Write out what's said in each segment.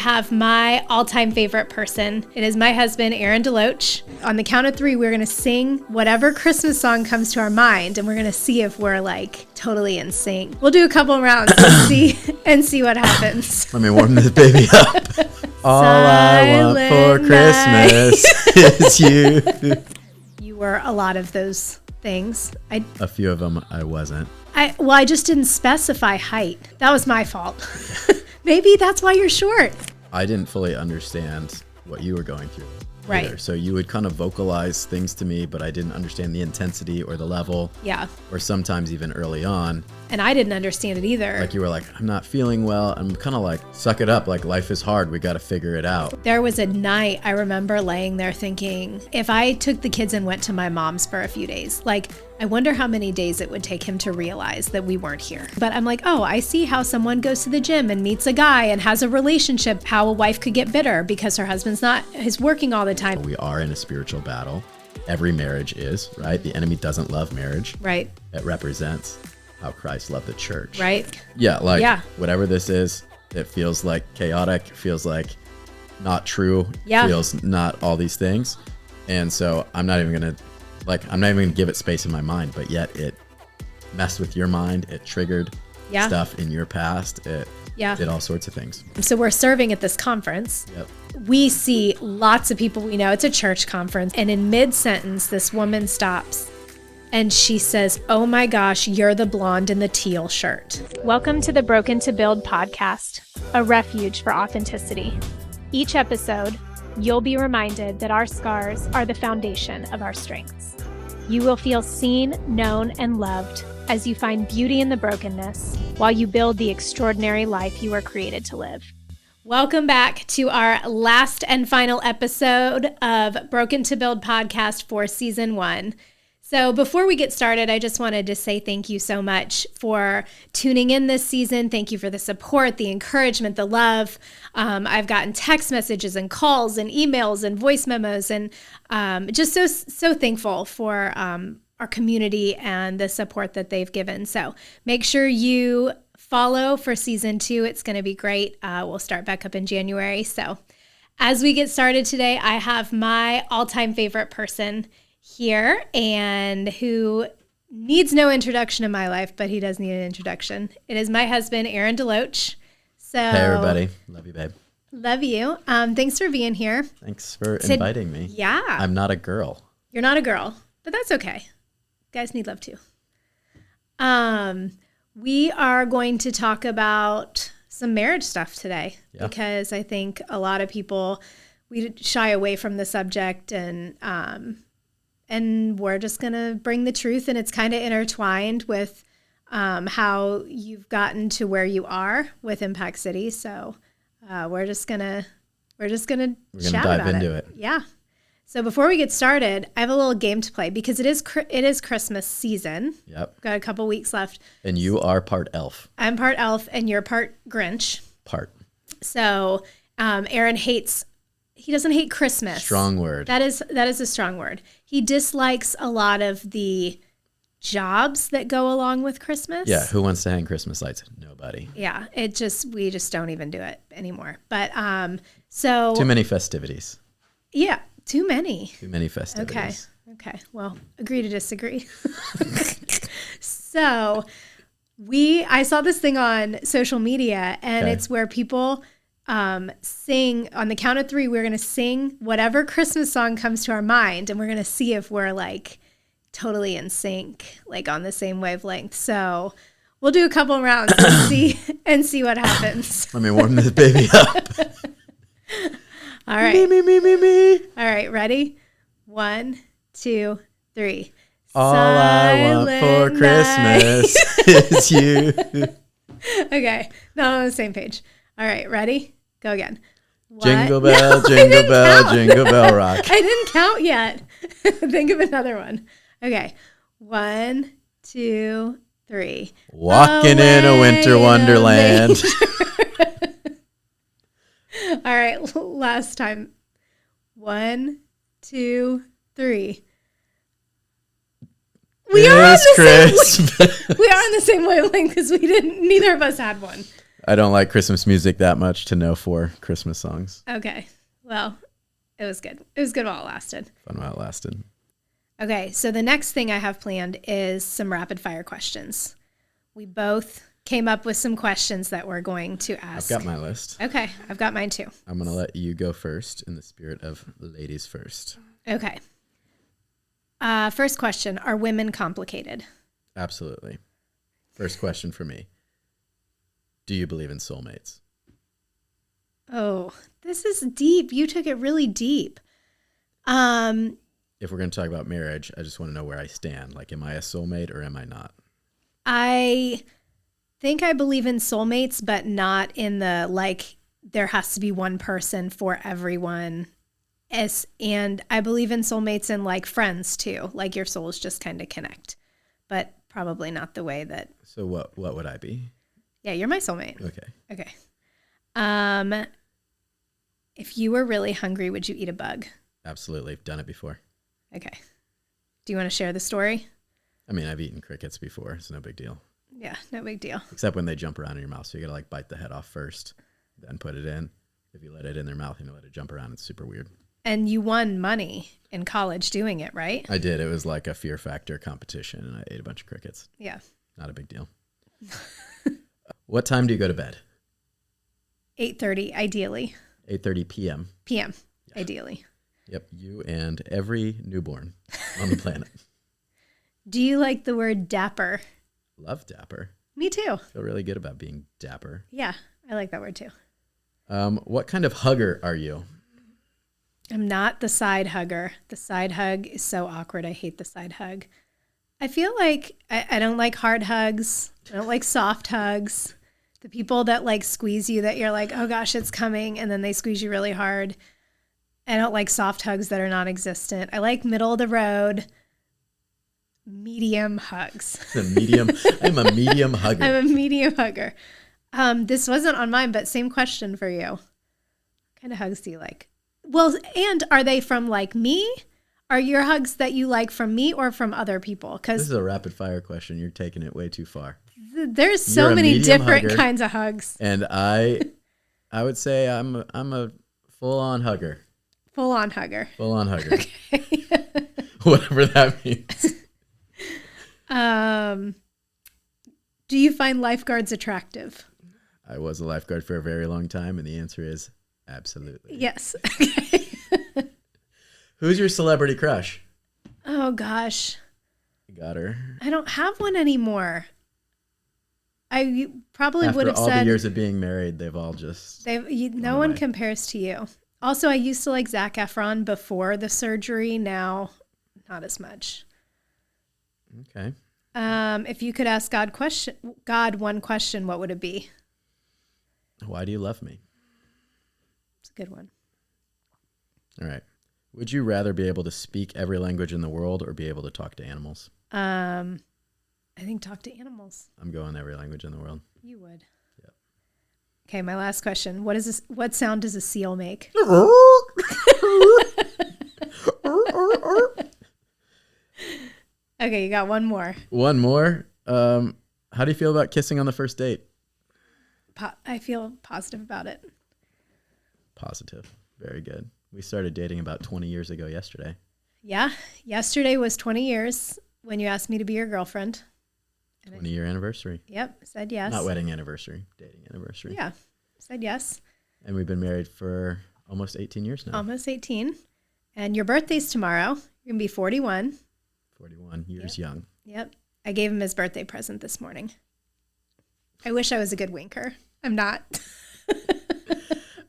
have my all-time favorite person. It is my husband, Lauryn DeLoach. On the count of 3, we're going to sing whatever Christmas song comes to our mind, and we're going to see if we're like totally in sync. We'll do a couple rounds and see what happens. Let me warm this baby up. All I want for Christmas is you. You were a lot of those things. A few of them I wasn't. I just didn't specify height. That was my fault. Maybe that's why you're short. I didn't fully understand what you were going through. Right. Either. So you would kind of vocalize things to me, but I didn't understand the intensity or the level. Yeah. Or sometimes even early on. And I didn't understand it either. Like you were like, I'm not feeling well. I'm kind of like, suck it up. Like life is hard. We got to figure it out. There was a night I remember laying there thinking, if I took the kids and went to my mom's for a few days, like I wonder how many days it would take him to realize that we weren't here. But I'm like, oh, I see how someone goes to the gym and meets a guy and has a relationship, how a wife could get bitter because her husband's is working all the time. We are in a spiritual battle. Every marriage is, right? The enemy doesn't love marriage. Right. It represents how Christ loved the church. Right. Yeah, whatever this is, it feels like chaotic, feels like not true, feels not all these things. And so I'm not even going to give it space in my mind, but yet it messed with your mind. It triggered stuff in your past. It did all sorts of things. So we're serving at this conference. Yep. We see lots of people we know. It's a church conference. And in mid-sentence, this woman stops and she says, oh my gosh, you're the blonde in the teal shirt. Welcome to the Broken to Build podcast, a refuge for authenticity. Each episode, you'll be reminded that our scars are the foundation of our strengths. You will feel seen, known, and loved as you find beauty in the brokenness while you build the extraordinary life you were created to live. Welcome back to our last and final episode of Broken to Build podcast for season 1. So before we get started, I just wanted to say thank you so much for tuning in this season. Thank you for the support, the encouragement, the love. I've gotten text messages and calls and emails and voice memos, and just so thankful for our community and the support that they've given. So make sure you follow for season 2. It's going to be great. We'll start back up in January. So as we get started today, I have my all-time favorite person here and who needs no introduction in my life, but he does need an introduction. It is my husband, Lauryn DeLoach. So, hey, everybody. Love you, babe. Love you. Thanks for being here. Thanks for inviting me. Yeah. I'm not a girl. You're not a girl, but that's okay. Guys need love too. We are going to talk about some marriage stuff today because I think a lot of people, we shy away from the subject, and we're just going to bring the truth, and it's kind of intertwined with how you've gotten to where you are with Impact City. So we're just gonna chat dive about into it. Yeah. So before we get started, I have a little game to play because it is Christmas season. Yep. Got a couple weeks left. And you are part elf. I'm part elf, and you're part Grinch. Part. So Aaron hates. He doesn't hate Christmas. Strong word. That is a strong word. He dislikes a lot of the jobs that go along with Christmas. Yeah, who wants to hang Christmas lights? Nobody. Yeah, we just don't even do it anymore. But so too many festivities. Yeah, too many. Too many festivities. Okay. Well, agree to disagree. So I saw this thing on social media, and it's where people sing on the count of 3. We're going to sing whatever Christmas song comes to our mind, and we're going to see if we're like totally in sync, like on the same wavelength. So we'll do a couple rounds and see what happens. Let me warm this baby up. All right. Me. All right. Ready? 1, 2, 3. All I want for Christmas is you. Okay. Not on the same page. All right, ready? Go again. What? Jingle bell, jingle bell, jingle bell rock. I didn't count yet. Think of another one. Okay. 1, 2, 3. Walking in a winter wonderland. All right, last time. 1, 2, 3. We are on the same wavelength because neither of us had one. I don't like Christmas music that much to know 4 Christmas songs. Okay. Well, it was good. It was good while it lasted. Fun while it lasted. Okay. So the next thing I have planned is some rapid fire questions. We both came up with some questions that we're going to ask. I've got my list. Okay. I've got mine too. I'm going to let you go first in the spirit of ladies first. Okay. First question. Are women complicated? Absolutely. First question for me. Do you believe in soulmates? Oh, this is deep. You took it really deep. If we're going to talk about marriage, I just want to know where I stand. Like, am I a soulmate or am I not? I think I believe in soulmates, but not in the, like, there has to be one person for everyone. And I believe in soulmates and, like, friends too. Like, your souls just kind of connect, but probably not the way that. So what would I be? Yeah, you're my soulmate. Okay. If you were really hungry, would you eat a bug? Absolutely. I've done it before. Okay. Do you want to share the story? I mean, I've eaten crickets before. It's no big deal. Yeah, no big deal. Except when they jump around in your mouth. So you got to like bite the head off first, then put it in. If you let it in their mouth and you let it jump around, it's super weird. And you won money in college doing it, right? I did. It was like a Fear Factor competition and I ate a bunch of crickets. Yeah. Not a big deal. What time do you go to bed? 8:30, ideally. 8:30 p.m. PM, Yeah. Ideally. Yep, you and every newborn on the planet. Do you like the word dapper? Love dapper. Me too. Feel really good about being dapper. Yeah, I like that word too. What kind of hugger are you? I'm not the side hugger. The side hug is so awkward. I hate the side hug. I feel like I don't like hard hugs. I don't like soft hugs. The people that like squeeze you that you're like, oh gosh, it's coming. And then they squeeze you really hard. I don't like soft hugs that are non-existent. I like middle of the road, medium hugs. I'm a medium hugger. I'm a medium hugger. This wasn't on mine, but same question for you. What kind of hugs do you like? Well, and are they from like me? Are your hugs that you like from me or from other people? Because this is a rapid fire question. You're taking it way too far. There's so many different kinds of hugs. And I would say I'm a full-on hugger. Full-on hugger. Full-on hugger. Okay. Whatever that means. Do you find lifeguards attractive? I was a lifeguard for a very long time, and the answer is absolutely. Yes. Okay. Who's your celebrity crush? Oh, gosh. You got her. I don't have one anymore. I probably After would have all said. the years of being married, they've all just. No one compares to you. Also, I used to like Zac Efron before the surgery. Now, not as much. Okay. If you could ask God one question, what would it be? Why do you love me? It's a good one. All right. Would you rather be able to speak every language in the world or be able to talk to animals? I think talk to animals. I'm going every language in the world. You would. Yep. Okay, my last question. What sound does a seal make? Okay, you got one more. One more. How do you feel about kissing on the first date? I feel positive about it. Positive. Very good. We started dating about 20 years ago yesterday. Yeah. Yesterday was 20 years when you asked me to be your girlfriend. 20-year anniversary. Yep. Said yes. Not wedding anniversary, dating anniversary. Yeah. Said yes. And we've been married for almost 18 years now. Almost 18. And your birthday's tomorrow. You're going to be 41. 41 years young. Yep. I gave him his birthday present this morning. I wish I was a good winker. I'm not.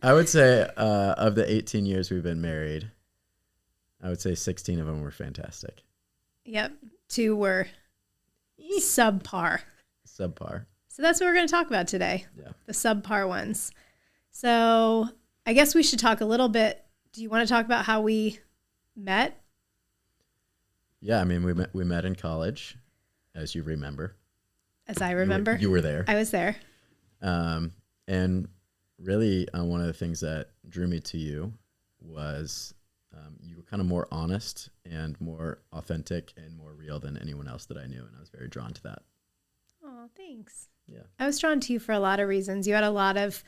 I would say of the 18 years we've been married, I would say 16 of them were fantastic. Yep. 2 were subpar. Subpar. So that's what we're going to talk about today. Yeah. The subpar ones. So I guess we should talk a little bit. Do you want to talk about how we met? Yeah, I mean, we met in college, as you remember. As I remember. You were there. I was there. And really, one of the things that drew me to you was you were kind of more honest and more authentic and more real than anyone else that I knew, and I was very drawn to that. Oh, thanks. Yeah. I was drawn to you for a lot of reasons. You had a lot of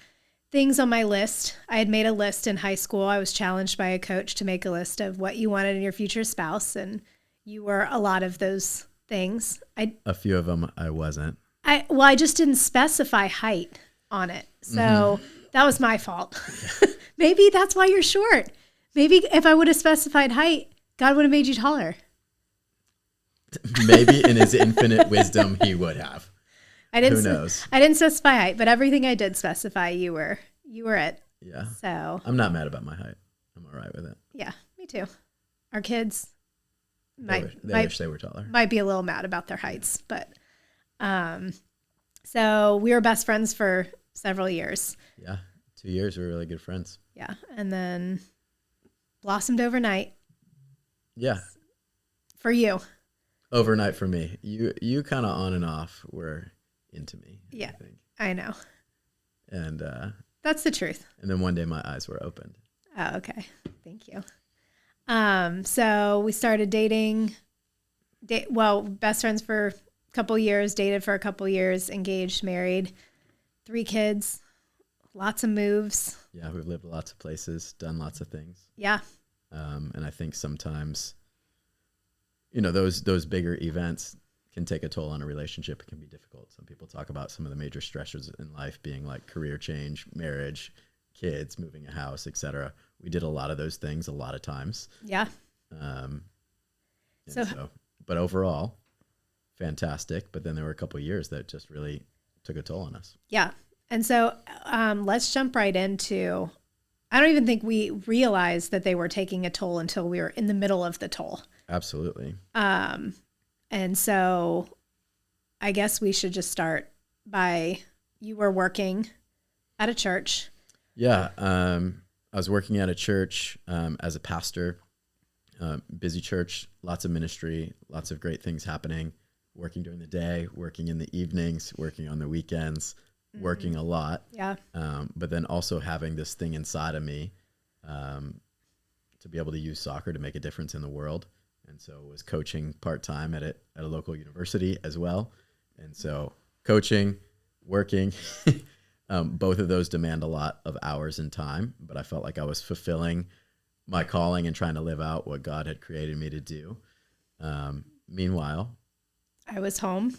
things on my list. I had made a list in high school. I was challenged by a coach to make a list of what you wanted in your future spouse, and you were a lot of those things. A few of them I wasn't. I just didn't specify height on it. So that was my fault. Maybe that's why you're short. Maybe if I would have specified height, God would have made you taller. Maybe in his infinite wisdom, he would have. Who knows? I didn't specify height, but everything I did specify, you were it. Yeah. So I'm not mad about my height. I'm all right with it. Yeah, me too. Our kids they wish they were taller. Might be a little mad about their heights, but so we were best friends for several years. Yeah, 2 years we were really good friends. Yeah, and then blossomed overnight. Yeah. For you. Overnight for me. You kind of on and off were into me. Yeah, I know. And that's the truth. And then one day my eyes were opened. Oh, okay. Thank you. So we started dating. Best friends for a couple years, dated for a couple years, engaged, married, 3 kids, lots of moves. Yeah, we've lived lots of places, done lots of things. Yeah. And I think sometimes, those bigger events can take a toll on a relationship. It can be difficult. Some people talk about some of the major stressors in life being like career change, marriage, kids, moving a house, etc. We did a lot of those things a lot of times. Yeah. But overall, fantastic. But then there were a couple of years that just really took a toll on us. Yeah. And so let's jump right into, I don't even think we realized that they were taking a toll until we were in the middle of the toll. Absolutely. And so I guess we should just start by, you were working at a church. Yeah. I was working at a church as a pastor, busy church, lots of ministry, lots of great things happening, working during the day, working in the evenings, working on the weekends, working a lot. Yeah. But then also having this thing inside of me to be able to use soccer to make a difference in the world. And so was coaching part-time at a local university as well. And so coaching, working, both of those demand a lot of hours and time, but I felt like I was fulfilling my calling and trying to live out what God had created me to do. Meanwhile, I was home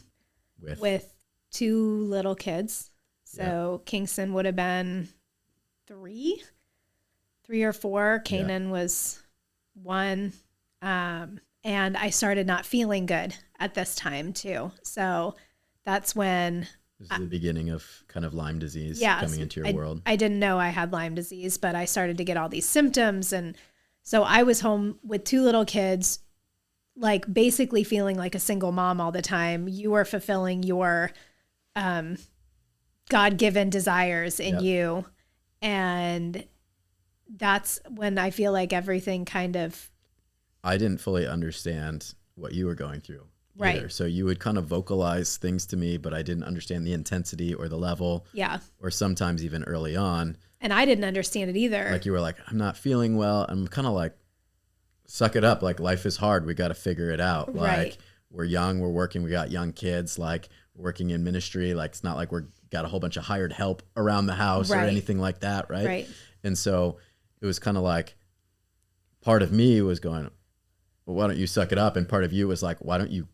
with 2 little kids. So yeah. Kingston would have been 3 or 4. Kanan was 1. And I started not feeling good at this time too. So that's when this is the beginning of kind of Lyme disease coming into your world. I didn't know I had Lyme disease, but I started to get all these symptoms. And so I was home with 2 little kids, like basically feeling like a single mom all the time. You were fulfilling your God-given desires in you. And that's when I feel like everything kind of... I didn't fully understand what you were going through. Right. Either. So you would kind of vocalize things to me, but I didn't understand the intensity or the level. Yeah. Or sometimes even early on. And I didn't understand it either. Like you were like, I'm not feeling well. I'm kind of like, suck it up. Like life is hard. We got to figure it out. Right. Like we're young, we're working, we got young kids, like working in ministry. Like it's not like we're got a whole bunch of hired help around the house or anything like that. Right. Right. And so it was kind of like part of me was going, well, why don't you suck it up? And part of you was like, why don't you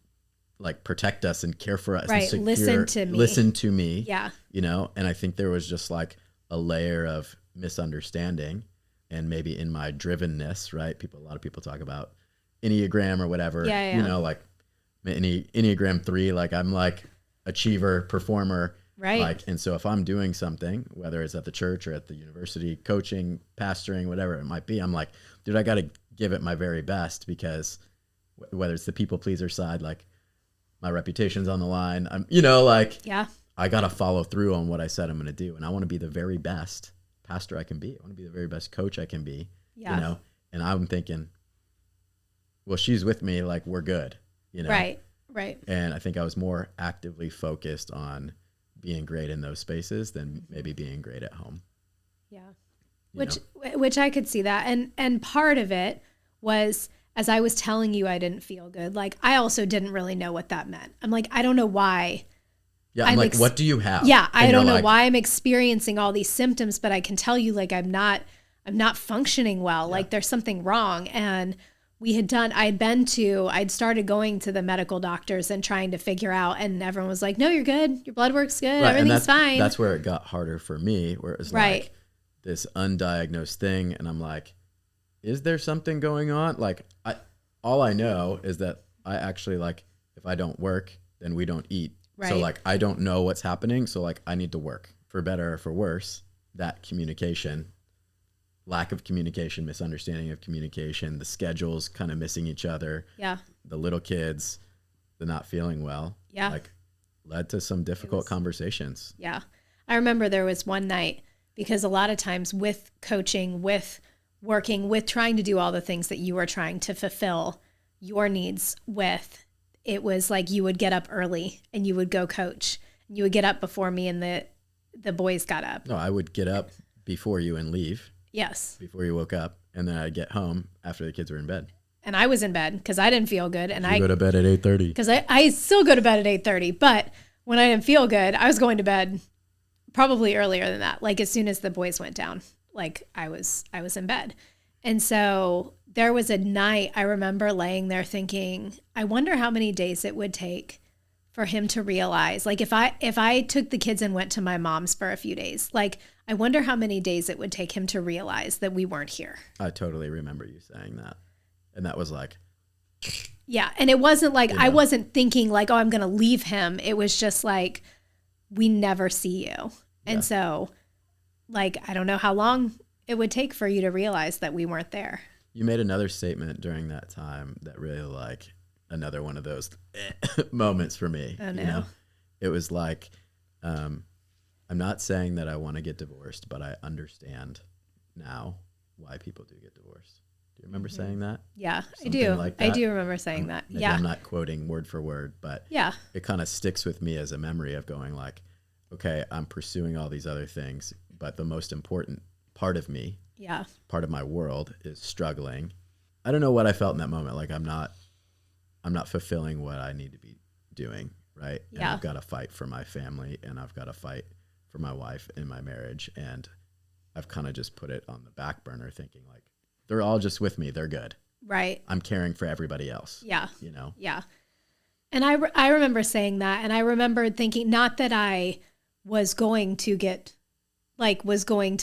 like protect us and care for us? Right. And Listen to me. Yeah. And I think there was just like a layer of misunderstanding and maybe in my drivenness, right? A lot of people talk about Enneagram or whatever, like Enneagram 3, like I'm like achiever, performer. Right. Like, and so if I'm doing something, whether it's at the church or at the university, coaching, pastoring, whatever it might be, I'm like, dude, I got to give it my very best because whether it's the people pleaser side, like my reputation's on the line, I'm, I got to follow through on what I said I'm going to do. And I want to be the very best pastor I can be. I want to be the very best coach I can be, and I'm thinking, well, she's with me, like we're good, Right. And I think I was more actively focused on being great in those spaces than maybe being great at home. Yeah. Which I could see that. And part of it was, as I was telling you I didn't feel good, like I also didn't really know what that meant. I'm like, I don't know why Yeah, I'm like, what do you have? Yeah, And I don't know like, why I'm experiencing all these symptoms, but I can tell you, like, I'm not functioning well. Like, there's something wrong. And I'd started going to the medical doctors and trying to figure out, and everyone was like, no, you're good. Your blood work's good. Right, Everything's fine. That's where it got harder for me, where it was like this undiagnosed thing. And I'm like, is there something going on? Like, all I know is that I actually, like, if I don't work, then we don't eat. Right. So like, I don't know what's happening. So like, I need to work, for better or for worse. That communication, lack of communication, misunderstanding of communication, the schedules kind of missing each other. Yeah. The little kids, the not feeling well. Yeah. Like, led to some difficult conversations. Yeah. I remember there was one night, because a lot of times with coaching, with working, with trying to do all the things that you were trying to fulfill your needs with, it was like you would get up early and you would go coach. You would get up before me and the boys got up. No, I would get up before you and leave. Yes. Before you woke up. And then I'd get home after the kids were in bed. And I was in bed because I didn't feel good. And I go to bed at 8:30. Because I still go to bed at 8:30. But when I didn't feel good, I was going to bed probably earlier than that. Like as soon as the boys went down, like I was in bed. And so there was a night I remember laying there thinking, I wonder how many days it would take for him to realize, like if I took the kids and went to my mom's for a few days, like I wonder how many days it would take him to realize that we weren't here. I totally remember you saying that. And that was like, yeah. And it wasn't like, I wasn't thinking like, oh, I'm going to leave him. It was just like, we never see you. And so like, I don't know how long it would take for you to realize that we weren't there. You made another statement during that time that really like another one of those moments for me. Oh, no. You know? It was like, I'm not saying that I want to get divorced, but I understand now why people do get divorced. Do you remember saying that? Yeah, Something I do. like that? I do remember saying that. Maybe yeah. I'm not quoting word for word, but it kind of sticks with me as a memory of going like, okay, I'm pursuing all these other things, but the most important part of me, part of my world is struggling. I don't know what I felt in that moment. Like I'm not fulfilling what I need to be doing. Right. And I've got to fight for my family and I've got to fight for my wife in my marriage. And I've kind of just put it on the back burner thinking like, they're all just with me. They're good. Right. I'm caring for everybody else. Yeah. You know? Yeah. And I remember saying that. And I remember thinking, not that I was going to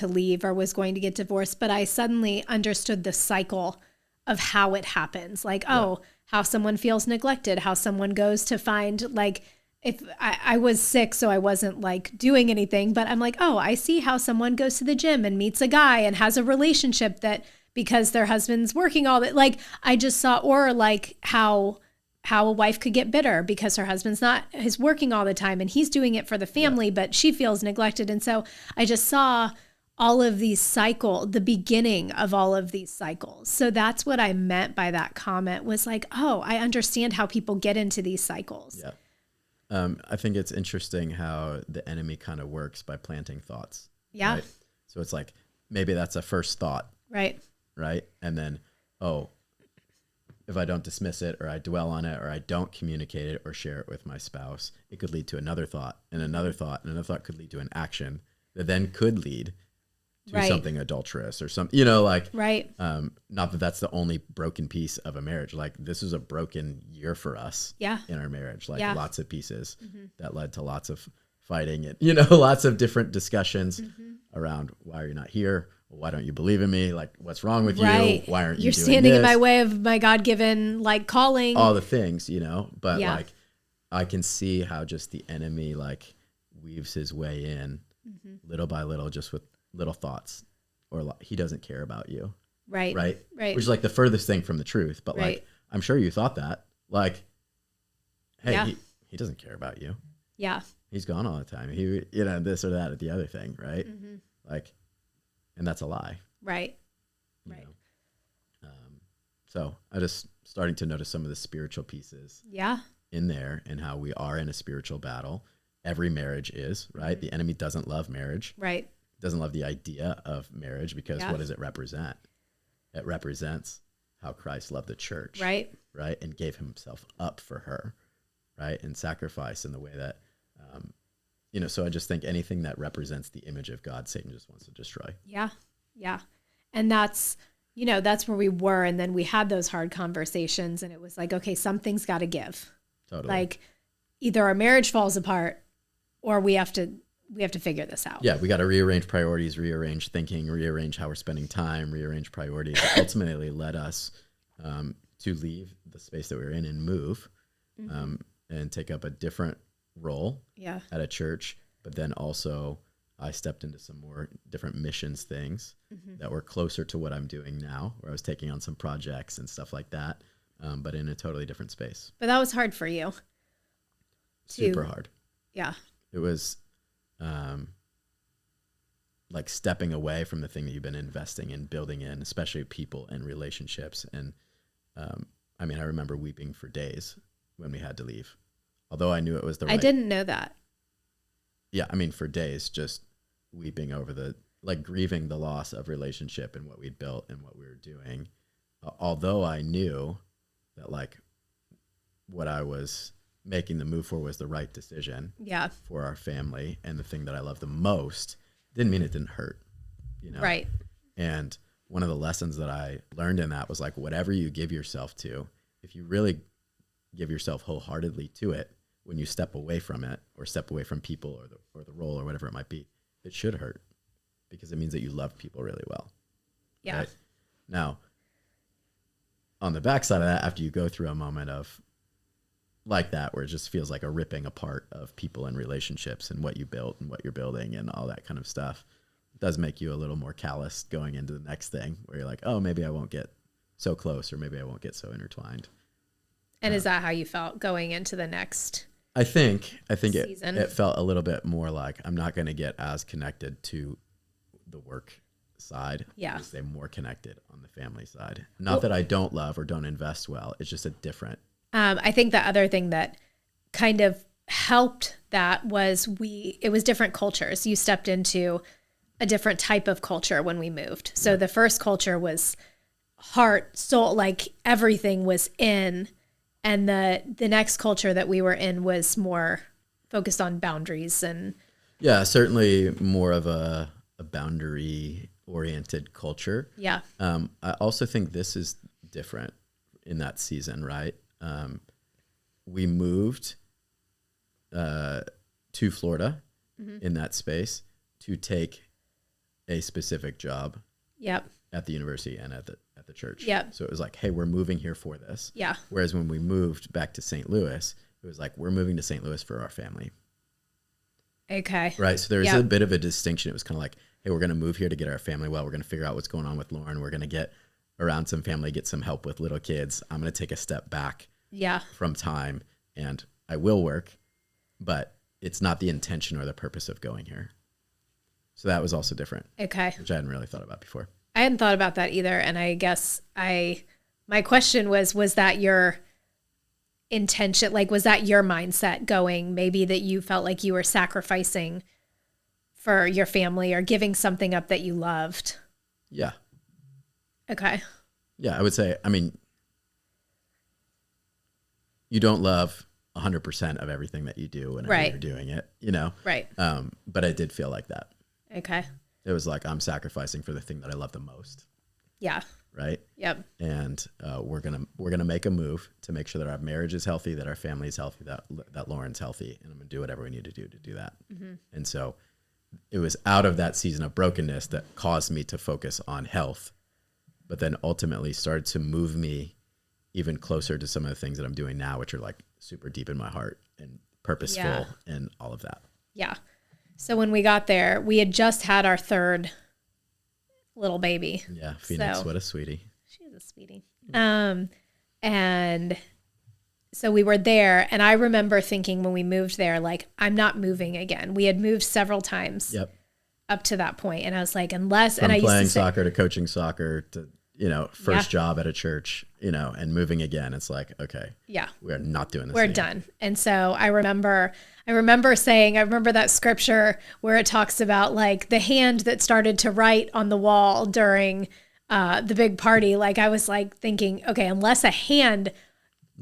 leave or was going to get divorced, but I suddenly understood the cycle of how it happens. Like, how someone feels neglected, how someone goes to find, like, if I was sick, so I wasn't like doing anything, but I'm like, oh, I see how someone goes to the gym and meets a guy and has a relationship that because their husband's working all that, like I just saw, or like how a wife could get bitter because her husband's is working all the time and he's doing it for the family, but she feels neglected. And so I just saw all of these the beginning of all of these cycles. So that's what I meant by that comment was like, oh, I understand how people get into these cycles. Yeah. I think it's interesting how the enemy kind of works by planting thoughts. Yeah. Right? So it's like, maybe that's a first thought. Right. Right. And then, oh, if I don't dismiss it or I dwell on it or I don't communicate it or share it with my spouse, it could lead to another thought and another thought and another thought could lead to an action that then could lead to something adulterous or something, you know, like, not that that's the only broken piece of a marriage. Like this is a broken year for us in our marriage, like lots of pieces that led to lots of fighting and, you know, lots of different discussions around why are you not here? Why don't you believe in me? Like what's wrong with you? Why aren't you You're doing standing this? in my way of my God-given like calling. All the things, you know, but like I can see how just the enemy like weaves his way in little by little, just with little thoughts or he doesn't care about you. Right. Which is like the furthest thing from the truth. But like, I'm sure you thought that like, hey, he doesn't care about you. Yeah. He's gone all the time. He, you know, this or that or the other thing. Right. Like, and that's a lie. Right. Right. So I just starting to notice some of the spiritual pieces in there and how we are in a spiritual battle. Every marriage is, right? The enemy doesn't love marriage. Right. Doesn't love the idea of marriage because what does it represent? It represents how Christ loved the church. Right. Right. And gave himself up for her. Right. And sacrifice in the way that so I just think anything that represents the image of God, Satan just wants to destroy. Yeah. Yeah. And that's where we were. And then we had those hard conversations and it was like, okay, something's got to give. Totally. Like either our marriage falls apart or we have to figure this out. Yeah. We got to rearrange priorities, rearrange thinking, rearrange how we're spending time, rearrange priorities. It ultimately led us to leave the space that we were in and move and take up a different role at a church. But then also I stepped into some more different missions things that were closer to what I'm doing now, where I was taking on some projects and stuff like that, but in a totally different space. But that was hard for you. Super hard. Yeah. It was like stepping away from the thing that you've been investing in, building in, especially people and relationships. And I remember weeping for days when we had to leave, although I knew it was the right. I didn't know that. Yeah. For days, just weeping over grieving the loss of relationship and what we'd built and what we were doing. Although I knew that what I was making the move for was the right decision for our family and the thing that I love the most, didn't mean it didn't hurt, Right. And one of the lessons that I learned in that was whatever you give yourself to, if you really give yourself wholeheartedly to it, when you step away from it or step away from people or the role or whatever it might be, it should hurt because it means that you love people really well. Yeah. Right? Now, on the backside of that, after you go through a moment of that, where it just feels like a ripping apart of people and relationships and what you built and what you're building and all that kind of stuff, it does make you a little more callous going into the next thing where you're like, oh, maybe I won't get so close or maybe I won't get so intertwined. And is that how you felt going into the next I think season? It felt a little bit more like I'm not going to get as connected to the work side. Yeah. Stay more connected on the family side. Not that I don't love or don't invest well. It's just a different. I think the other thing that kind of helped that was it was different cultures. You stepped into a different type of culture when we moved. So the first culture was heart, soul, everything was in. And the next culture that we were in was more focused on boundaries and. Yeah, certainly more of a boundary oriented culture. Yeah. I also think this is different in that season, right? We moved to Florida in that space to take a specific job. Yep. At the university and at the church. Yep. So it was hey, we're moving here for this. Yeah. Whereas when we moved back to St. Louis, it was we're moving to St. Louis for our family. Okay. Right. So there's a bit of a distinction. It was kind of hey, we're going to move here to get our family well. We're going to figure out what's going on with Lauren. We're going to get around some family, get some help with little kids. I'm going to take a step back from time and I will work, but it's not the intention or the purpose of going here. So that was also different. Okay. Which I hadn't really thought about before. I hadn't thought about that either. And I guess my question was that your intention? Was that your mindset going, maybe that you felt like you were sacrificing for your family or giving something up that you loved? Yeah. Okay. Yeah. I would say, you don't love 100% of everything that you do whenever you're doing it, Right. But I did feel like that. Okay. It was I'm sacrificing for the thing that I love the most. Yeah. Right. Yep. And we're gonna make a move to make sure that our marriage is healthy, that our family is healthy, that Lauren's healthy, and I'm gonna do whatever we need to do that. Mm-hmm. And so it was out of that season of brokenness that caused me to focus on health, but then ultimately started to move me even closer to some of the things that I'm doing now, which are super deep in my heart and purposeful and all of that. Yeah. So when we got there, we had just had our third little baby. Yeah, Phoenix, what a sweetie. She's a sweetie. And so we were there, and I remember thinking when we moved there, I'm not moving again. We had moved several times up to that point, and I was unless... From and I playing used to soccer to coaching soccer to, first job at a church, and moving again. It's okay. Yeah. We're not doing this We're anymore. Done. And so I remember that scripture where it talks about the hand that started to write on the wall during the big party. I was thinking, okay, unless a hand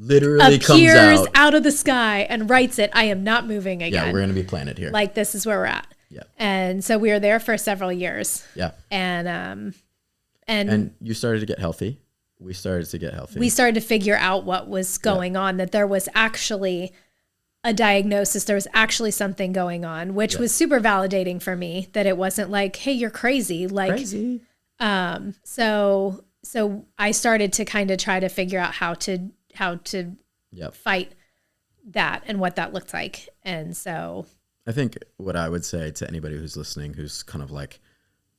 literally comes appears out of the sky and writes it, I am not moving again. Yeah, we're going to be planted here. Like, this is where we're at. Yeah. And so we were there for several years. Yeah. And you started to get healthy. We started to get healthy. We started to figure out what was going on, that there was actually a diagnosis. There was actually something going on, which was super validating for me, that it wasn't like, hey, you're crazy. Like, crazy. So I started to kind of try to figure out how to fight that and what that looked like. And so I think what I would say to anybody who's listening, who's kind of like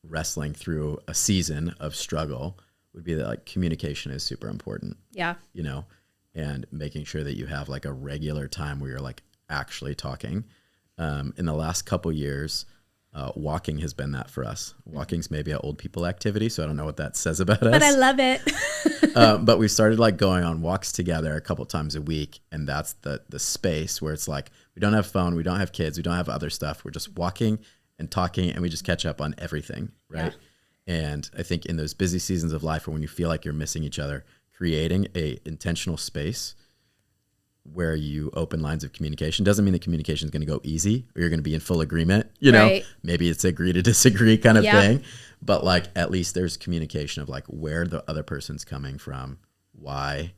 wrestling through a season of struggle, would be that like communication is super important. Yeah. You know, and making sure that you have like a regular time where you're like actually talking. In the last couple years, walking has been that for us. Walking's maybe an old people activity, so I don't know what that says about us. But I love it. But we started like going on walks together a couple times a week, and that's the space where it's like we don't have phone, we don't have kids, we don't have other stuff. We're just walking and talking, and we just catch up on everything, right? Yeah. And I think in those busy seasons of life, or when you feel like you're missing each other, creating a intentional space where you open lines of communication doesn't mean that communication is going to go easy or you're going to be in full agreement. You know, maybe it's agree to disagree kind of thing, but like at least there's communication of like where the other person's coming from, why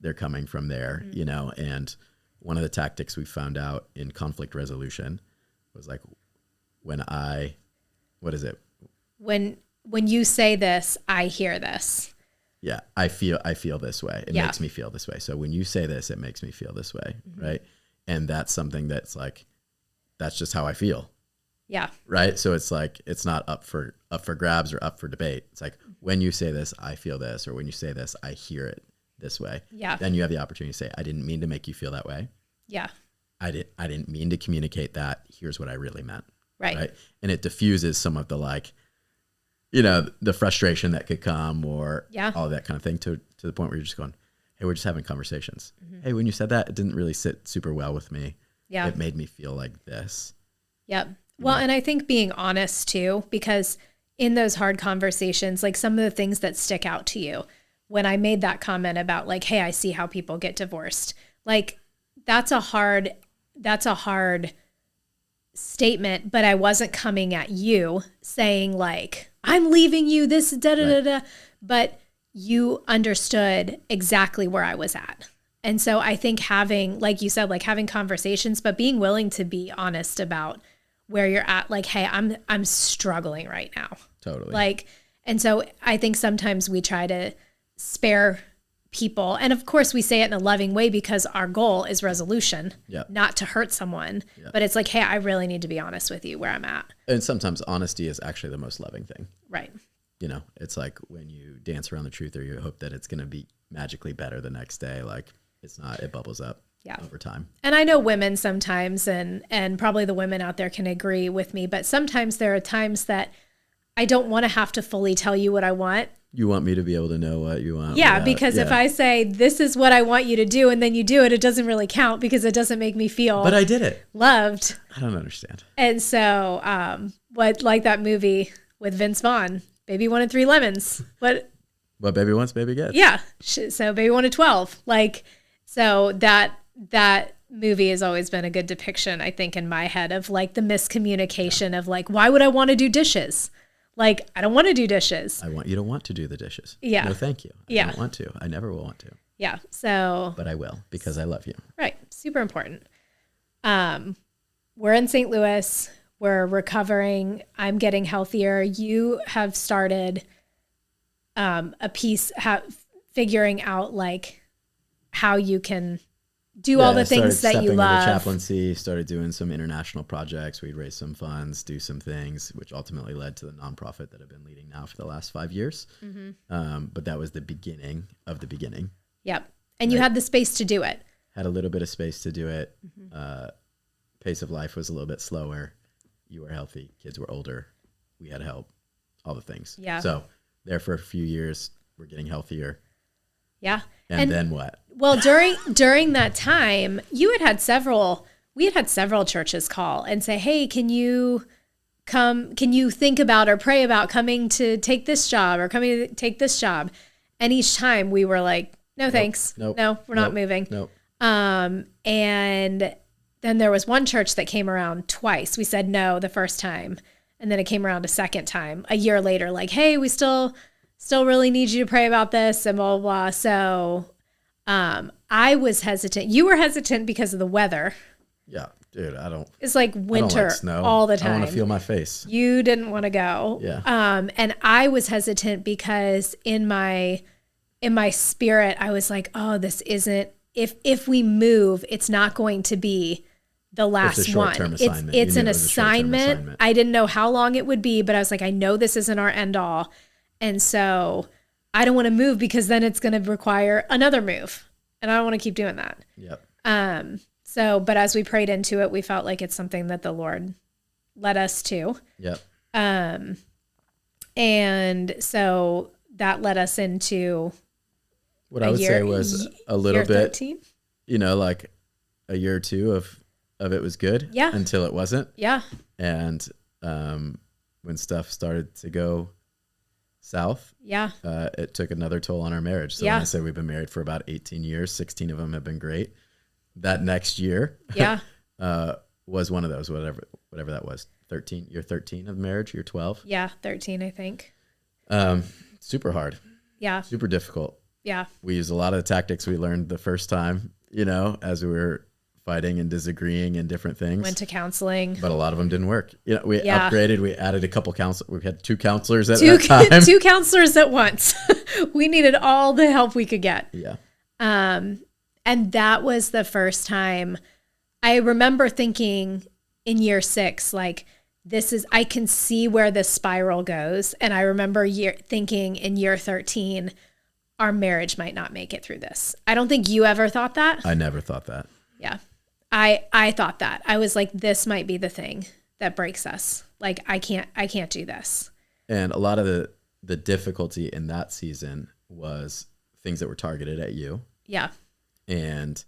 they're coming from there, you know. And one of the tactics we found out in conflict resolution was like when you say this, I hear this. Yeah, I feel this way. It makes me feel this way. So when you say this, it makes me feel this way, right? And that's something that's like, that's just how I feel. Yeah. Right? So it's like, it's not up for grabs or up for debate. It's like, when you say this, I feel this, or when you say this, I hear it this way. Yeah. Then you have the opportunity to say, I didn't mean to make you feel that way. Yeah. I didn't mean to communicate that. Here's what I really meant. Right. And it diffuses some of the like, you know, the frustration that could come or all that kind of thing to the point where you're just going, hey, we're just having conversations. Hey, when you said that, it didn't really sit super well with me. Yeah. It made me feel like this. Yep. Well, and I think being honest too, because in those hard conversations, like some of the things that stick out to you, when I made that comment about like, hey, I see how people get divorced, like that's a hard statement, but I wasn't coming at you saying like, I'm leaving you, this, but you understood exactly where I was at. And so I think having, like you said, like having conversations, but being willing to be honest about where you're at, like, hey, I'm struggling right now. Totally. Like, and so I think sometimes we try to spare people. And of course we say it in a loving way because our goal is resolution, not to hurt someone. But it's like, hey, I really need to be honest with you where I'm at. And sometimes honesty is actually the most loving thing. Right. You know, it's like when you dance around the truth or you hope that it's going to be magically better the next day. Like it's not, it bubbles up over time. And I know women sometimes, and probably the women out there can agree with me, but sometimes there are times that I don't want to have to fully tell you what I want. You want me to be able to know what you want. Yeah, because if I say, this is what I want you to do, and then you do it, it doesn't really count because it doesn't make me feel But I did it. Loved. I don't understand. And so, like that movie with Vince Vaughn, Baby Wanted 3 Lemons. What baby wants, baby gets. Yeah. So Baby Wanted 12. Like, so that movie has always been a good depiction, I think, in my head of like the miscommunication of like, why would I want to do dishes? Like, I don't want to do dishes. I want you to want to do the dishes. Yeah. No, thank you. I don't want to. I never will want to. Yeah. So. But I will because I love you. Right. Super important. We're in St. Louis. We're recovering. I'm getting healthier. You have started a piece figuring out like how you can do all the things that you love. Into chaplaincy, started doing some international projects. We'd raise some funds, do some things, which ultimately led to the nonprofit that I've been leading now for the last 5 years. But that was the beginning of the beginning. Yep. And you had the space to do it. Had a little bit of space to do it. Pace of life was a little bit slower. You were healthy. Kids were older. We had help. All the things. Yeah. So there for a few years, we're getting healthier. Yeah. And then what? Well, during that time, we had several churches call and say, hey, can you think about or pray about coming to take this job or coming to take this job? And each time we were like, no thanks. Nope. No, we're not moving. Nope. And then there was one church that came around twice. We said no the first time. And then it came around a second time, a year later, like, hey, we still really need you to pray about this and blah, blah, blah. So I was hesitant. You were hesitant because of the weather. Yeah, dude, It's like winter snow all the time. I want to feel my face. You didn't want to go. Yeah. And I was hesitant because in my spirit, I was like, oh, this isn't, if we move, it's not going to be the last it's a short-term assignment. It's an assignment. I didn't know how long it would be, but I was like, I know this isn't our end all. And so I don't want to move because then it's going to require another move. And I don't want to keep doing that. Yep. But as we prayed into it, we felt like it's something that the Lord led us to. Yep. And so that led us into what I would say was a little bit, 13? Like a year or two of it was good. Yeah. Until it wasn't. Yeah. And when stuff started to go south, it took another toll on our marriage. So when I say we've been married for about 18 years, 16 of them have been great. That next year was one of those, whatever that was. 13, year 13 of marriage, year 12. Yeah, 13, I think. Super hard. Yeah. Super difficult. Yeah. We used a lot of the tactics we learned the first time, as we were fighting and disagreeing and different things. Went to counseling. But a lot of them didn't work. We upgraded, we added a couple counselors. We had 2 counselors at that time. 2 counselors at once. We needed all the help we could get. Yeah. And that was the first time I remember thinking in year 6, like, I can see where this spiral goes. And I remember thinking in year 13, our marriage might not make it through this. I don't think you ever thought that. I never thought that. Yeah. I thought that. I was like, this might be the thing that breaks us. Like, I can't do this. And a lot of the difficulty in that season was things that were targeted at you. Yeah. And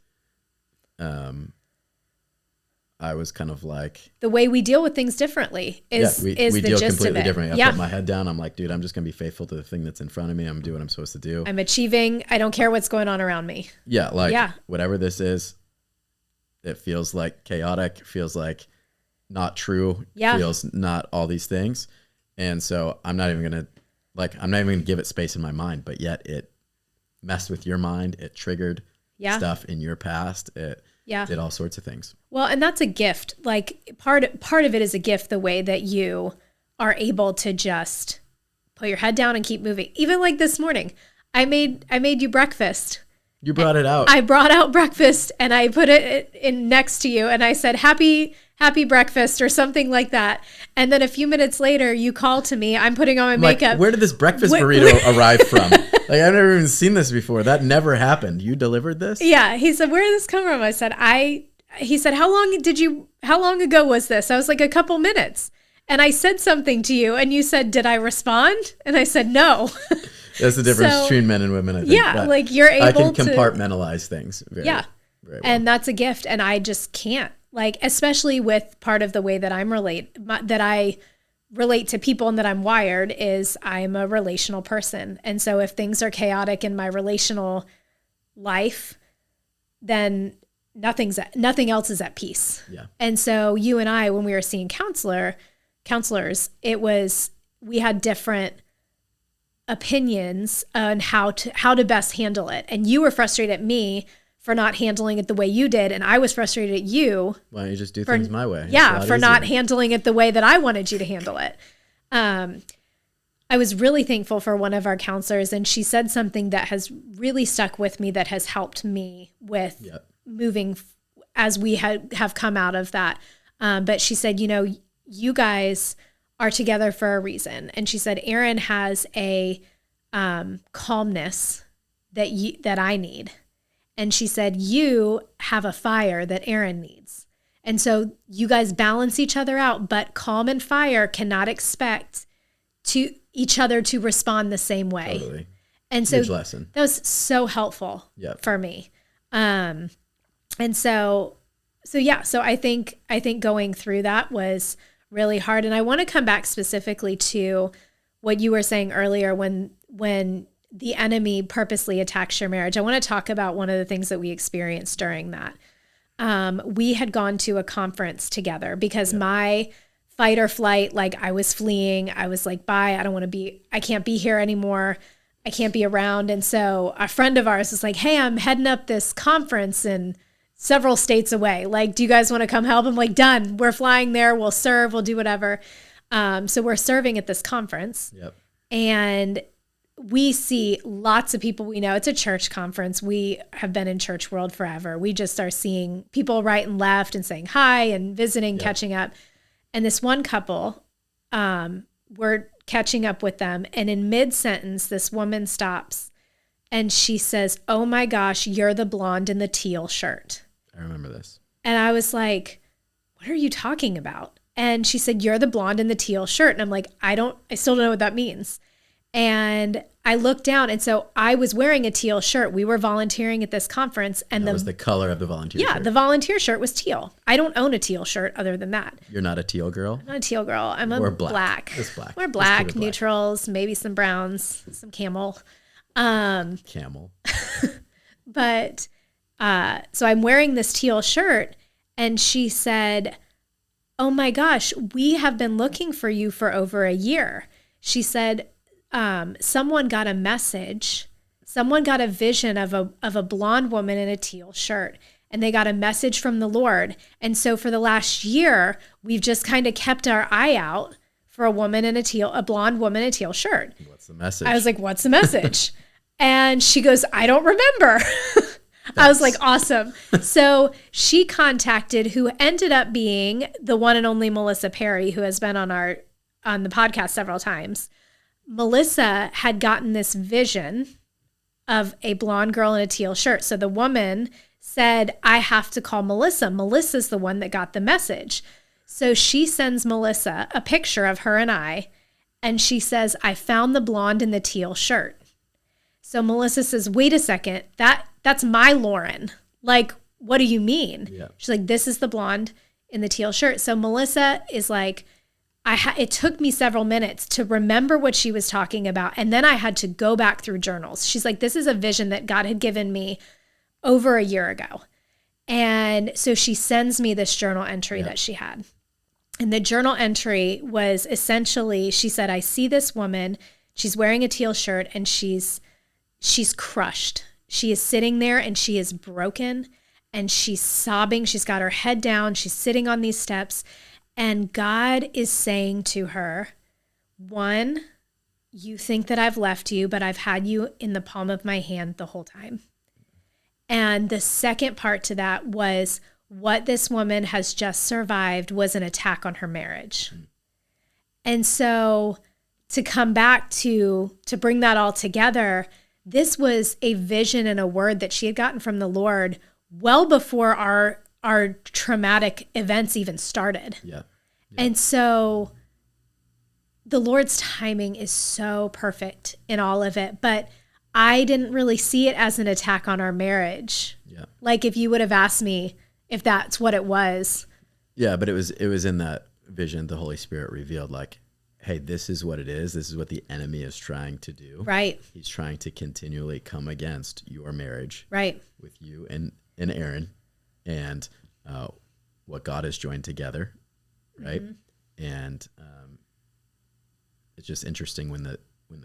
I was kind of like, the way we deal with things differently is we the deal gist completely of it. differently. I put my head down. I'm like, dude, I'm just gonna be faithful to the thing that's in front of me. I'm doing what I'm supposed to do. I'm achieving. I don't care what's going on around me. Yeah, whatever this is, it feels like chaotic. Feels like not true. Yeah. Feels not all these things. And so I'm not even gonna give it space in my mind. But yet it messed with your mind. It triggered stuff in your past. It did all sorts of things. Well, and that's a gift. Like part of it is a gift, the way that you are able to just put your head down and keep moving. Even like this morning, I made you breakfast. You brought it out. I brought out breakfast and I put it in next to you and I said, happy breakfast or something like that. And then a few minutes later, you call to me. I'm putting on my makeup. Like, where did this breakfast burrito arrive from? Like, I've never even seen this before. That never happened. You delivered this? Yeah. He said, where did this come from? I said, he said, how long ago was this? I was like, a couple minutes. And I said something to you and you said, did I respond? And I said, no. That's the difference between men and women, I think. Yeah. Like you're able to. I can compartmentalize things. Very well. And that's a gift. And I just can't. Like, especially with part of the way that I relate to people and that I'm wired is I'm a relational person. And so if things are chaotic in my relational life, then nothing else is at peace. Yeah. And so you and I, when we were seeing counselors, we had different opinions on how to best handle it. And you were frustrated at me for not handling it the way you did. And I was frustrated at you. Why don't you just do things my way? Yeah, for not handling it the way that I wanted you to handle it. I was really thankful for one of our counselors, and she said something that has really stuck with me, that has helped me with moving as we have come out of that. But she said, you guys are together for a reason. And she said, Aaron has a calmness that I need. And she said, you have a fire that Aaron needs. And so you guys balance each other out, but calm and fire cannot expect each other to respond the same way. Totally. And so huge lesson. That was so helpful for me. And so I think going through that was really hard. And I want to come back specifically to what you were saying earlier when the enemy purposely attacks your marriage. I want to talk about one of the things that we experienced during that. We had gone to a conference together because my fight or flight, like I was fleeing. I was like, bye, I can't be here anymore. I can't be around. And so a friend of ours was like, hey, I'm heading up this conference and several states away. Like, do you guys want to come help? I'm like, done. We're flying there. We'll serve. We'll do whatever. So we're serving at this conference. Yep. And we see lots of people we know. It's a church conference. We have been in church world forever. We just are seeing people right and left and saying hi and visiting, catching up. And this one couple, we're catching up with them. And in mid-sentence, this woman stops and she says, oh my gosh, you're the blonde in the teal shirt. I remember this. And I was like, what are you talking about? And she said, you're the blonde in the teal shirt. And I'm like, I still don't know what that means. And I looked down, and so I was wearing a teal shirt. We were volunteering at this conference. And that was the color of the volunteer shirt. Yeah, the volunteer shirt was teal. I don't own a teal shirt other than that. You're not a teal girl? I'm not a teal girl. We're black. It's black. We're black, neutrals, maybe some browns, some camel. Camel. But so I'm wearing this teal shirt, and she said, oh my gosh, we have been looking for you for over a year. She said, someone got a message. Someone got a vision of a blonde woman in a teal shirt, and they got a message from the Lord. And so for the last year, we've just kind of kept our eye out for a blonde woman in a teal shirt. What's the message? I was like, what's the message? And she goes, I don't remember. I was like, awesome. So she contacted who ended up being the one and only Melissa Perry, who has been on the podcast several times. Melissa had gotten this vision of a blonde girl in a teal shirt. So the woman said, I have to call Melissa. Melissa's the one that got the message. So she sends Melissa a picture of her and I, and she says, I found the blonde in the teal shirt. So Melissa says, wait a second, that's my Lauryn. Like, what do you mean? Yeah. She's like, this is the blonde in the teal shirt. So Melissa is like, it took me several minutes to remember what she was talking about. And then I had to go back through journals. She's like, this is a vision that God had given me over a year ago. And so she sends me this journal entry that she had. And the journal entry was essentially, she said, I see this woman, she's wearing a teal shirt, and she's crushed. She is sitting there and she is broken and she's sobbing. She's got her head down. She's sitting on these steps. And God is saying to her, one, you think that I've left you, but I've had you in the palm of my hand the whole time. And the second part to that was what this woman has just survived was an attack on her marriage. And so to come back to bring that all together, this was a vision and a word that she had gotten from the Lord well before our traumatic events even started. Yeah. And so the Lord's timing is so perfect in all of it, but I didn't really see it as an attack on our marriage. Yeah. Like if you would have asked me if that's what it was. Yeah, but it was in that vision the Holy Spirit revealed, like, hey, this is what it is. This is what the enemy is trying to do. Right. He's trying to continually come against your marriage. Right. With you and Aaron, and what God has joined together. Right. Mm-hmm. And it's just interesting when the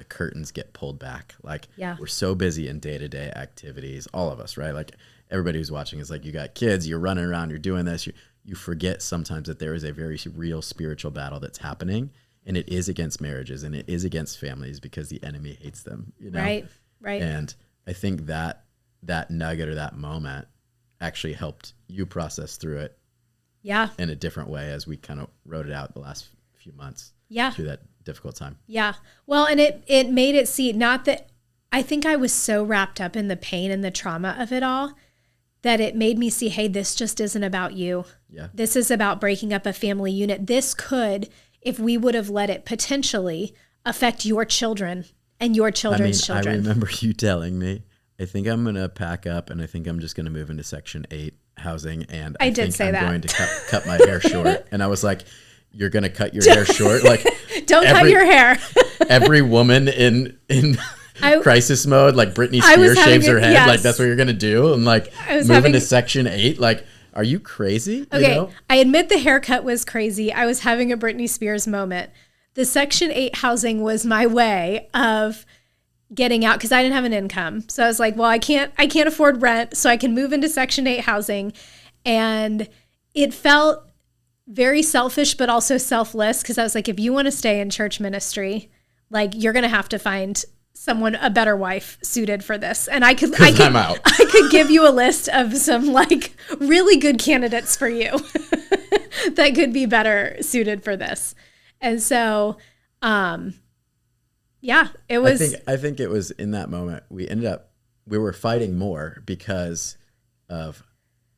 curtains get pulled back. Like, we're so busy in day-to-day activities, all of us, right? Like everybody who's watching is like, you got kids, you're running around, you're doing this. You forget sometimes that there is a very real spiritual battle that's happening. And it is against marriages and it is against families because the enemy hates them, you know? Right. And I think that nugget or that moment actually helped you process through it in a different way as we kind of wrote it out the last few months through that difficult time. Yeah. Well, and it made it see, not that I think I was so wrapped up in the pain and the trauma of it all that it made me see, hey, this just isn't about you. Yeah. This is about breaking up a family unit. This could, if we would have let it, potentially affect your children and your children's children. I remember you telling me, I think I'm going to pack up and I think I'm just going to move into Section 8 housing. And I think I'm going to cut my hair short. And I was like, you're going to cut your hair short? Like, don't cut your hair. Every woman in crisis mode, like Britney Spears shaves her head, yes. like that's what you're gonna do, and like move into Section 8, like are you crazy? Okay, you know? I admit the haircut was crazy. I was having a Britney Spears moment. The Section 8 housing was my way of getting out because I didn't have an income. So I was like, well, I can't afford rent, so I can move into Section 8 housing. And it felt very selfish, but also selfless, because I was like, if you want to stay in church ministry, like you're going to have to find someone, a better wife suited for this. And I could give you a list of some like really good candidates for you that could be better suited for this. And so, yeah, it was. I think it was in that moment we were fighting more because of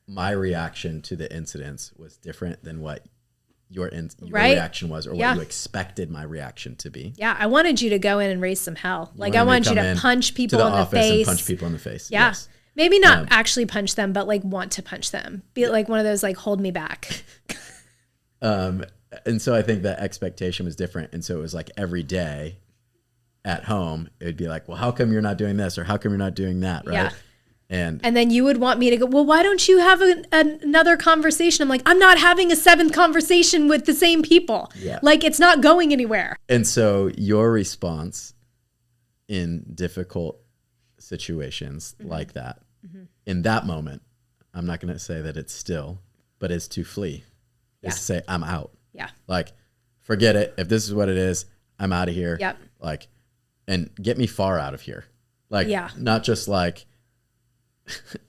my reaction to the incidents was different than what your reaction was, or what you expected my reaction to be. Yeah, I wanted you to go in and raise some hell. Like I wanted you to punch people in the face. And punch people in the face. Yeah. Yes. Maybe not actually punch them, but like want to punch them. Be like one of those like hold me back. And so I think that expectation was different. And so it was like every day at home, it would be like, well, how come you're not doing this? Or how come you're not doing that? Right. Yeah. And then you would want me to go, well, why don't you have another conversation? I'm like, I'm not having a seventh conversation with the same people. Yeah. Like it's not going anywhere. And so your response in difficult situations like that, in that moment, I'm not going to say that it's still, but is to flee. Is to say, I'm out. Yeah. Like, forget it. If this is what it is, I'm out of here. Yep. Like, and get me far out of here. Like, not just like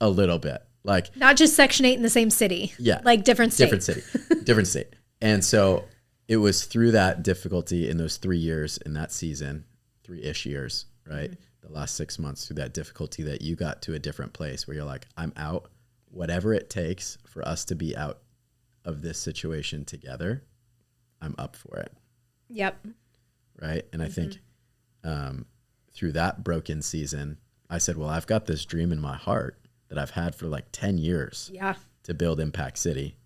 a little bit. Like, not just Section 8 in the same city. Yeah. Like different state. Different city. Different state. And so it was through that difficulty in those 3 years in that season, 3-ish years, right? The last 6 months, through that difficulty, that you got to a different place where you're like, I'm out. Whatever it takes for us to be out of this situation together, I'm up for it. Yep. Right. And I think through that broken season, I said, well, I've got this dream in my heart that I've had for like 10 years to build Impact City.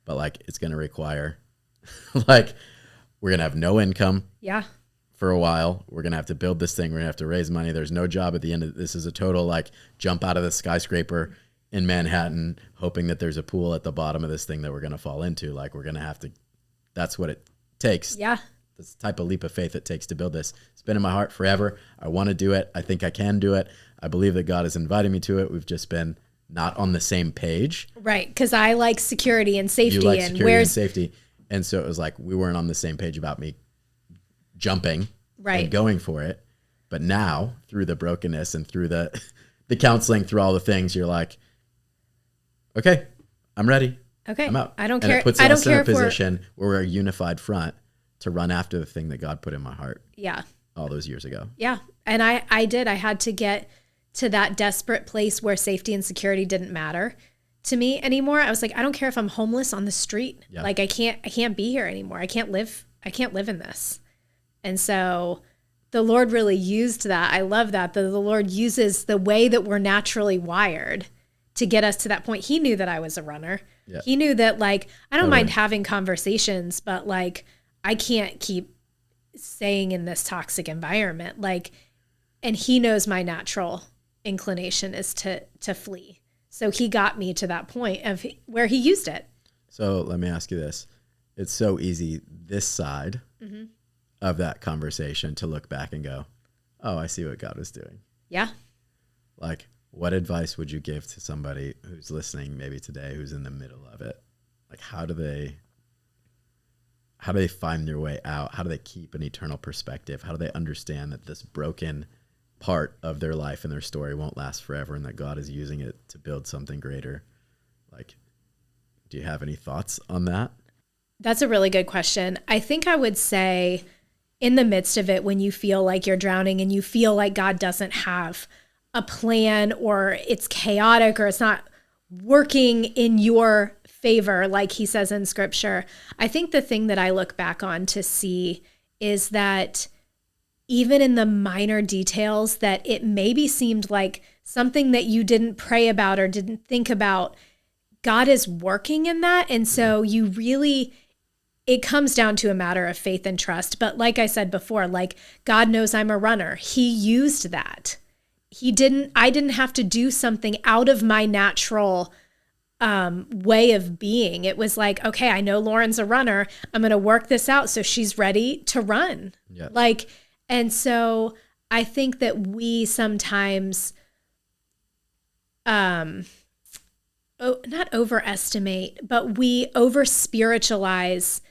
But like, it's going to require like, we're going to have no income for a while. We're going to have to build this thing. We're going to have to raise money. There's no job at the end of this. Is a total like jump out of the skyscraper in Manhattan, hoping that there's a pool at the bottom of this thing that we're going to fall into. Like, we're going to have to, that's what it takes. Yeah. This type of leap of faith it takes to build this. It's been in my heart forever. I want to do it. I think I can do it. I believe that God has invited me to it. We've just been not on the same page. Right. Because I like security and safety. You like security and safety. And so it was like, we weren't on the same page about me jumping and going for it. But now, through the brokenness and through the counseling, through all the things, you're like, okay, I'm ready. Okay. I'm out. I don't care. And it puts us in a position where we're a unified front to run after the thing that God put in my heart. Yeah. All those years ago. Yeah. And I did. I had to get to that desperate place where safety and security didn't matter to me anymore. I was like, I don't care if I'm homeless on the street. Yeah. Like I can't be here anymore. I can't live in this. And so the Lord really used that. I love that. The Lord uses the way that we're naturally wired to get us to that point. He knew that I was a runner. Yeah. He knew that like, I don't mind having conversations, but like, I can't keep staying in this toxic environment. Like, and he knows my natural inclination is to flee. So he got me to that point of where he used it. So let me ask you this. It's so easy this side of that conversation to look back and go, oh, I see what God is doing. Yeah. Like, what advice would you give to somebody who's listening maybe today, who's in the middle of it? Like, how do they find their way out? How do they keep an eternal perspective? How do they understand that this broken part of their life and their story won't last forever and that God is using it to build something greater? Like, do you have any thoughts on that? That's a really good question. I think I would say in the midst of it, when you feel like you're drowning and you feel like God doesn't have a plan or it's chaotic or it's not working in your favor, like he says in scripture, I think the thing that I look back on to see is that even in the minor details that it maybe seemed like something that you didn't pray about or didn't think about, God is working in that. And so you really, it comes down to a matter of faith and trust. But like I said before, like God knows I'm a runner. He used that. I didn't have to do something out of my natural way of being. It was like, okay, I know Lauryn's a runner. I'm going to work this out so she's ready to run. Yeah. Like, and so I think that we sometimes, not overestimate, but we over spiritualize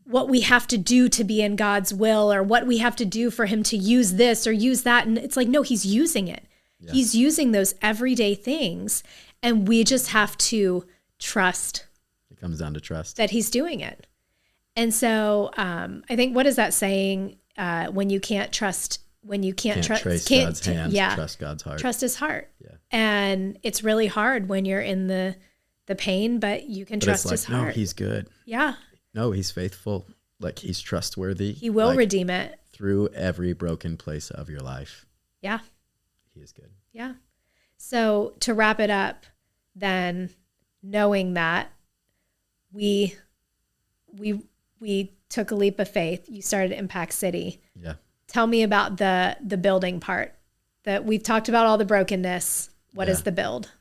what we have to do to be in God's will, or what we have to do for him to use this or use that. And it's like, no, he's using it. Yeah. He's using those everyday things, and we just have to trust. It comes down to trust that he's doing it. And so I think, what is that saying? When you can't trust, trace God's hands, trust God's heart. Trust his heart. Yeah. And it's really hard when you're in the pain, but you can trust his heart. No, he's good. Yeah. No, he's faithful. Like, he's trustworthy. He will redeem it. Through every broken place of your life. Yeah. He is good. Yeah. So to wrap it up, then, knowing that we took a leap of faith. You started Impact City. Yeah. Tell me about the building part. That we've talked about all the brokenness. What is the build?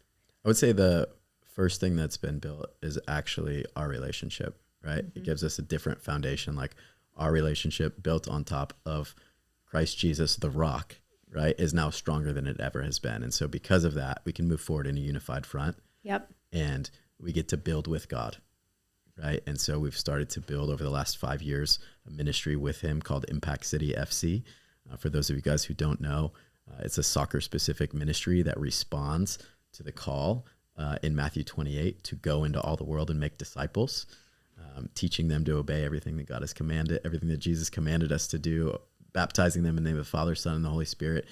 I would say the first thing that's been built is actually our relationship. Right? Mm-hmm. It gives us a different foundation, like our relationship built on top of Christ Jesus, the rock, right, is now stronger than it ever has been. And so because of that, we can move forward in a unified front. Yep. And we get to build with God, right? And so we've started to build over the last 5 years a ministry with him called Impact City FC. For those of you guys who don't know, it's a soccer-specific ministry that responds to the call in Matthew 28 to go into all the world and make disciples. Teaching them to obey everything that God has commanded, everything that Jesus commanded us to do, baptizing them in the name of the Father, Son, and the Holy Spirit.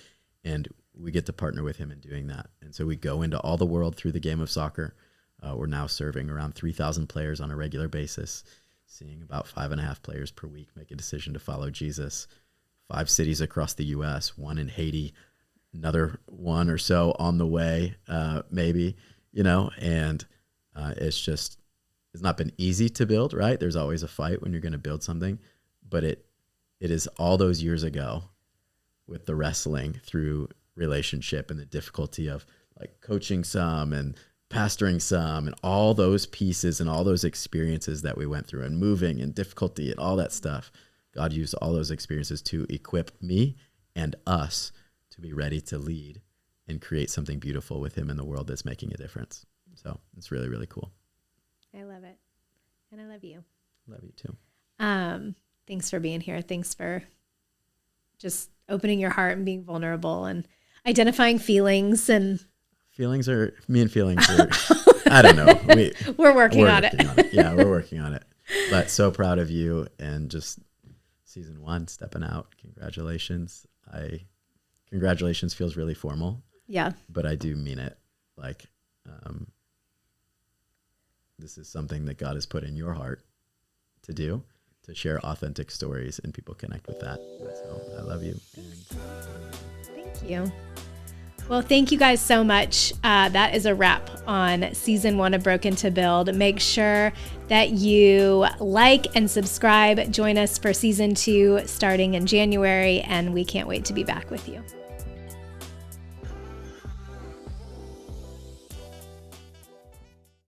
And we get to partner with him in doing that. And so we go into all the world through the game of soccer. We're now serving around 3,000 players on a regular basis, seeing about 5.5 players per week make a decision to follow Jesus. 5 cities across the U.S., 1 in Haiti, another 1 or so on the way, maybe, and it's not been easy to build, right? There's always a fight when you're going to build something, but it is all those years ago with the wrestling through relationship and the difficulty of like coaching some and pastoring some and all those pieces and all those experiences that we went through and moving and difficulty and all that stuff. God used all those experiences to equip me and us to be ready to lead and create something beautiful with him in the world that's making a difference. So it's really, really cool. I love it. And I love you. Love you too. Thanks for being here. Thanks for just opening your heart and being vulnerable and identifying feelings. And feelings are, I don't know. We're working on it. Yeah, we're working on it. But so proud of you, and just season 1, stepping out. Congratulations. Congratulations feels really formal. Yeah. But I do mean it. Like, this is something that God has put in your heart to do, to share authentic stories, and people connect with that. So I love you. Thank you. Well, thank you guys so much. That is a wrap on season 1 of Broken to Build. Make sure that you like and subscribe. Join us for season 2 starting in January, and we can't wait to be back with you.